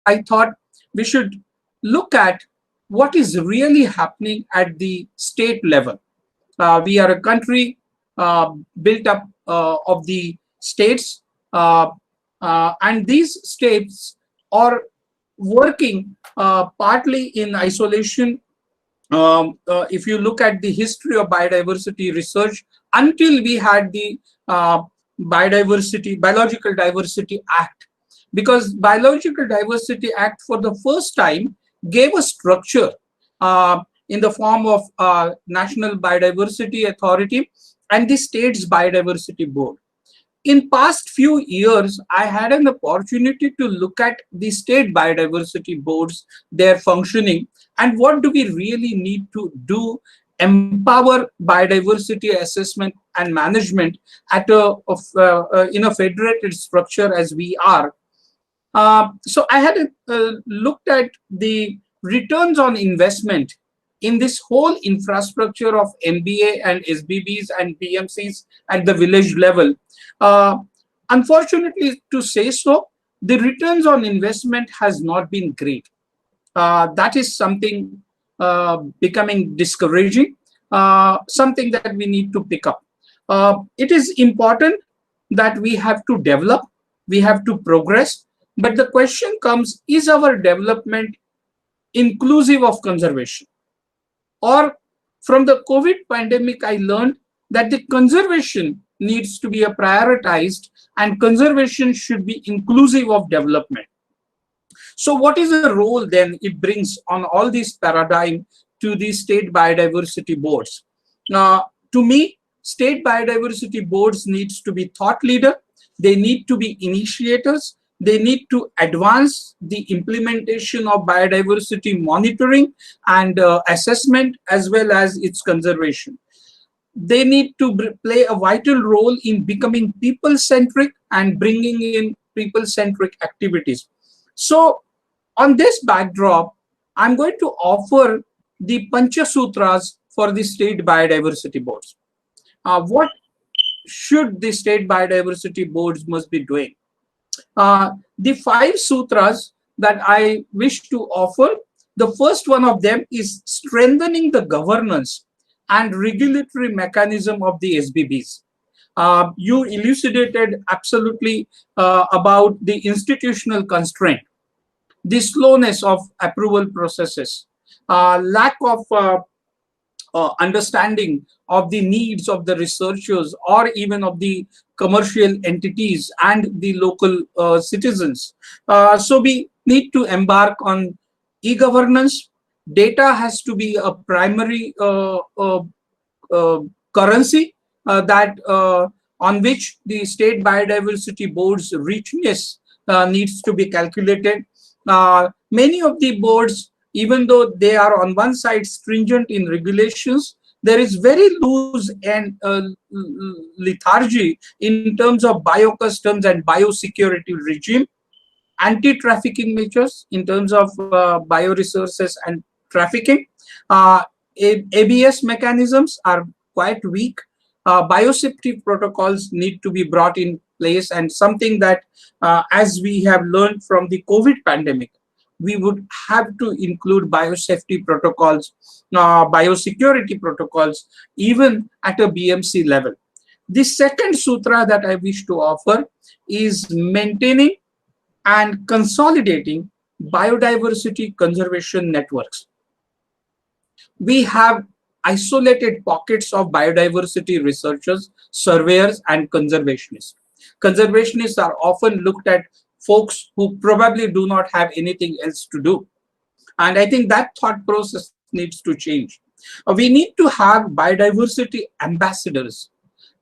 I thought we should look at what is really happening at the state level. We are a country built up of the states, and these states are working partly in isolation. If you look at the history of biodiversity research, until we had the Biological Diversity Act, because Biological Diversity Act for the first time gave a structure in the form of National Biodiversity Authority and the state's Biodiversity Board. In past few years, I had an opportunity to look at the state biodiversity boards, their functioning, and what do we really need to do empower biodiversity assessment and management at in a federated structure as we are. So I had looked at the returns on investment in this whole infrastructure of MBA and SBBs and PMCs at the village level. Unfortunately, to say so, the returns on investment has not been great. That is something becoming discouraging, something that we need to pick up. It is important that we have to develop, we have to progress, but the question comes, is our development inclusive of conservation? Or from the COVID pandemic, I learned that the conservation needs to be prioritized and conservation should be inclusive of development. So what is the role then it brings on all these paradigm to the state biodiversity boards? To me, state biodiversity boards needs to be thought leader. They need to be initiators. They need to advance the implementation of biodiversity monitoring and assessment as well as its conservation. They need to play a vital role in becoming people-centric and bringing in people-centric activities. So on this backdrop, I'm going to offer the PanchSutras for the state biodiversity boards. What should the state biodiversity boards must be doing? The 5 sutras that I wish to offer, the first one of them is strengthening the governance and regulatory mechanism of the SBBs. You elucidated absolutely about the institutional constraint, the slowness of approval processes, lack of understanding of the needs of the researchers or even of the commercial entities and the local citizens. So we need to embark on e-governance. Data has to be a primary currency that on which the state biodiversity board's richness needs to be calculated. Many of the boards, even though they are on one side stringent in regulations, there is very loose and lethargy in terms of biocustoms and biosecurity regime, anti-trafficking measures in terms of bioresources and trafficking. ABS mechanisms are quite weak. Biosafety protocols need to be brought in place, and something that as we have learned from the COVID pandemic, we would have to include biosafety protocols, biosecurity protocols, even at a BMC level. The second sutra that I wish to offer is maintaining and consolidating biodiversity conservation networks. We have isolated pockets of biodiversity researchers, surveyors, and conservationists. Conservationists are often looked at folks who probably do not have anything else to do. And I think that thought process needs to change. We need to have biodiversity ambassadors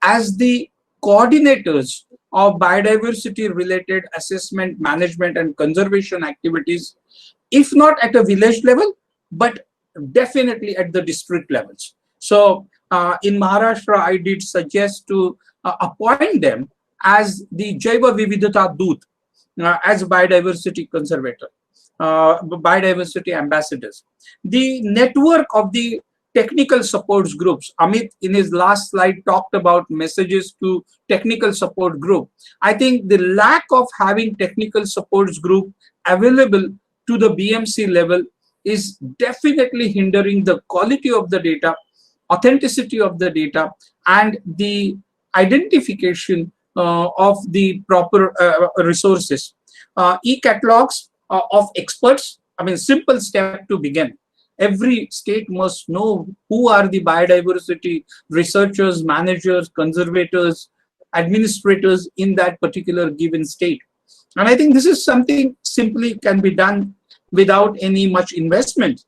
as the coordinators of biodiversity related assessment, management, and conservation activities, if not at a village level, but definitely at the district levels. So in Maharashtra, I did suggest to appoint them as the Jaiva Vividhata Doot, as biodiversity conservator, biodiversity ambassadors. The network of the technical supports groups. Amit, in his last slide, talked about messages to technical support group. I think the lack of having technical supports group available to the BMC level is definitely hindering the quality of the data, authenticity of the data, and the identification of the proper resources. E-catalogs of experts, I mean, simple step to begin. Every state must know who are the biodiversity researchers, managers, conservators, administrators in that particular given state. And I think this is something simply can be done without any much investment.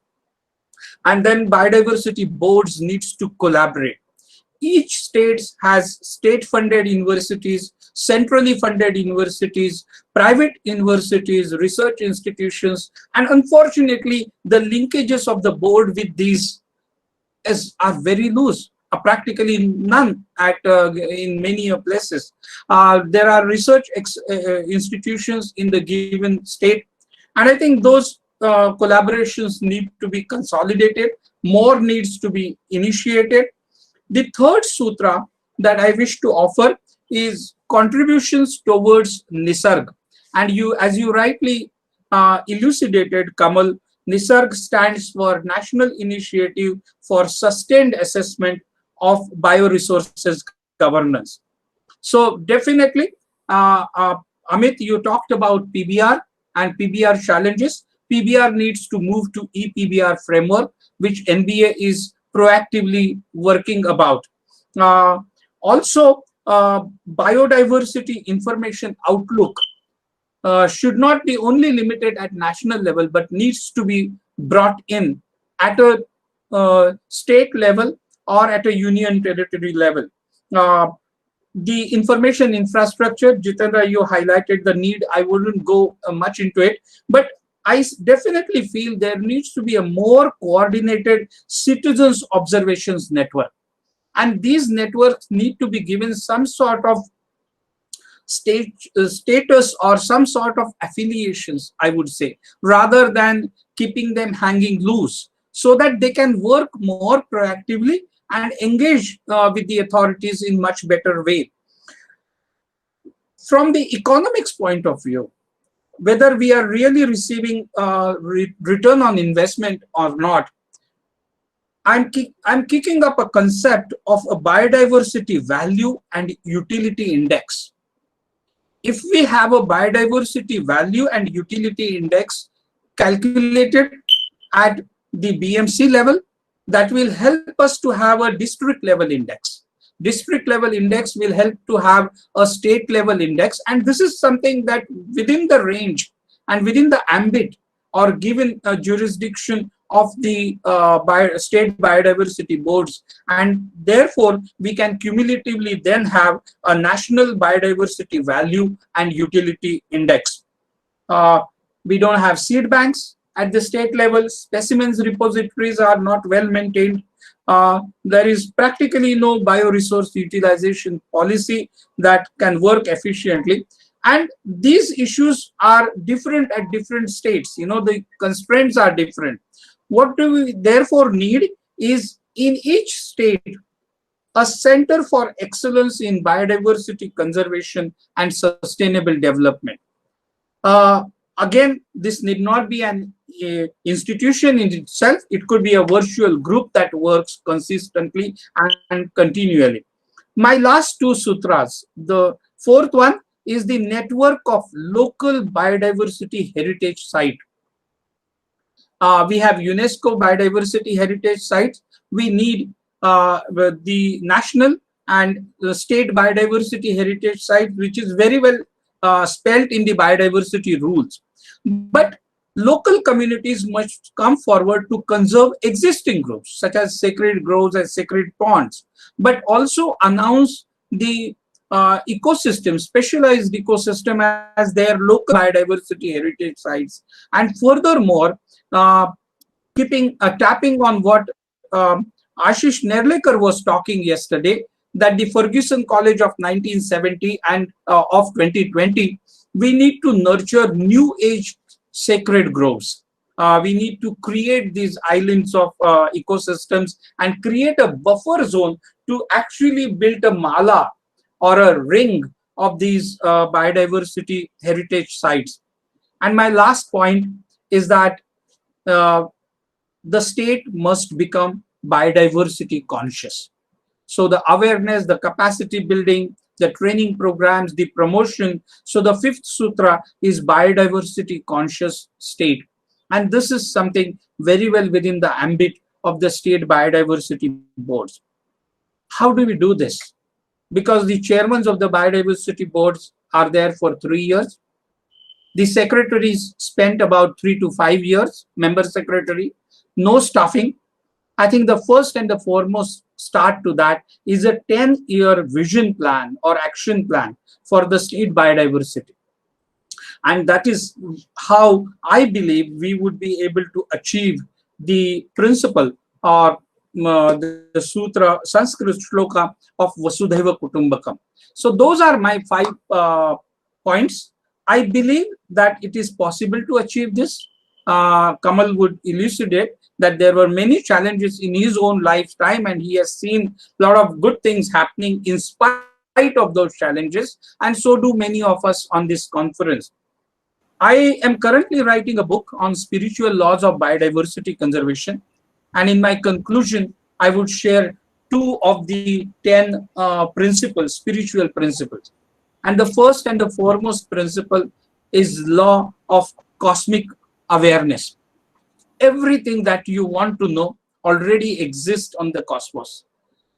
And then biodiversity boards needs to collaborate. Each state has state-funded universities, centrally funded universities, private universities, research institutions, and unfortunately, the linkages of the board with these are very loose, practically none in many places. There are research institutions in the given state, and I think those collaborations need to be consolidated, more needs to be initiated. The third sutra that I wish to offer is contributions towards Nisarg. And you, as you rightly elucidated, Kamal, Nisarg stands for National Initiative for Sustained Assessment of Bioresources Governance. So definitely, Amit, you talked about PBR and PBR challenges. PBR needs to move to ePBR framework, which NBA is proactively working about. Also, biodiversity information outlook should not be only limited at national level, but needs to be brought in at a state level or at a union territory level. The information infrastructure, Jitendra, you highlighted the need. I wouldn't go much into it, but I definitely feel there needs to be a more coordinated citizens observations network. And these networks need to be given some sort of status or some sort of affiliations, I would say, rather than keeping them hanging loose, so that they can work more proactively and engage with the authorities in much better way. From the economics point of view, whether we are really receiving return on investment or not, I'm kicking up a concept of a biodiversity value and utility index. If we have a biodiversity value and utility index calculated at the BMC level, that will help us to have a district level index. District level index will help to have a state level index, and this is something that within the range and within the ambit or given a jurisdiction of the state biodiversity boards, and therefore we can cumulatively then have a national biodiversity value and utility index. We don't have seed banks at the state level. Specimens repositories are not well maintained. There is practically no bioresource utilization policy that can work efficiently. And these issues are different at different states. You know, the constraints are different. What do we therefore need is in each state a center for excellence in biodiversity conservation and sustainable development. Again, this need not be an institution in itself. It could be a virtual group that works consistently and continually. My last two sutras, the fourth one is the network of local biodiversity heritage site. We have UNESCO biodiversity heritage sites. We need the national and the state biodiversity heritage site, which is very well spelled in the biodiversity rules. But local communities must come forward to conserve existing groves, such as sacred groves and sacred ponds, but also announce the ecosystem, specialized ecosystem as their local biodiversity heritage sites. And furthermore, tapping on what Ashish Nerlekar was talking yesterday, that the Ferguson College of 1970 and of 2020, we need to nurture new age sacred groves. We need to create these islands of ecosystems and create a buffer zone to actually build a mala or a ring of these biodiversity heritage sites. And my last point is that uh, the state must become biodiversity conscious. So the awareness, the capacity building, the training programs, the promotion. So the fifth sutra is biodiversity conscious state. And this is something very well within the ambit of the state biodiversity boards. How do we do this? Because the chairmen of the biodiversity boards are there for 3 years. The secretaries spent about 3 to 5 years, member secretary, no staffing. I think the first and the foremost start to that is a 10-year vision plan or action plan for the state biodiversity. And that is how I believe we would be able to achieve the principle or the sutra, Sanskrit shloka of Vasudhaiva Kutumbakam. So those are my 5 points. I believe that it is possible to achieve this. Kamal would elucidate that there were many challenges in his own lifetime, and he has seen a lot of good things happening in spite of those challenges, and so do many of us on this conference. I am currently writing a book on spiritual laws of biodiversity conservation, and in my conclusion, I would share 2 of the 10 principles, spiritual principles. And the first and the foremost principle is law of cosmic awareness. Everything that you want to know already exists on the cosmos.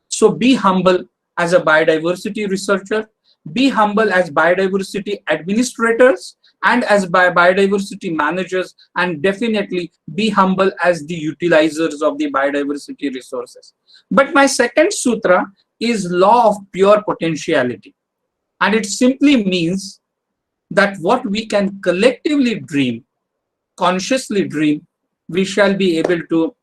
So be humble as a biodiversity researcher, be humble as biodiversity administrators and as biodiversity managers, and definitely be humble as the utilizers of the biodiversity resources. But my second sutra is law of pure potentiality. And it simply means that what we can collectively dream, consciously dream, we shall be able to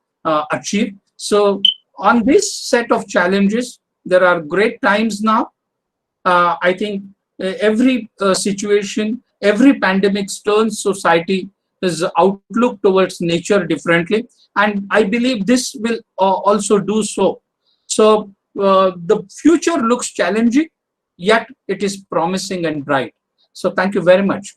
achieve. So on this set of challenges, there are great times now. I think every situation, every pandemic turns society's outlook towards nature differently. And I believe this will also do so. So the future looks challenging, yet it is promising and bright. So thank you very much.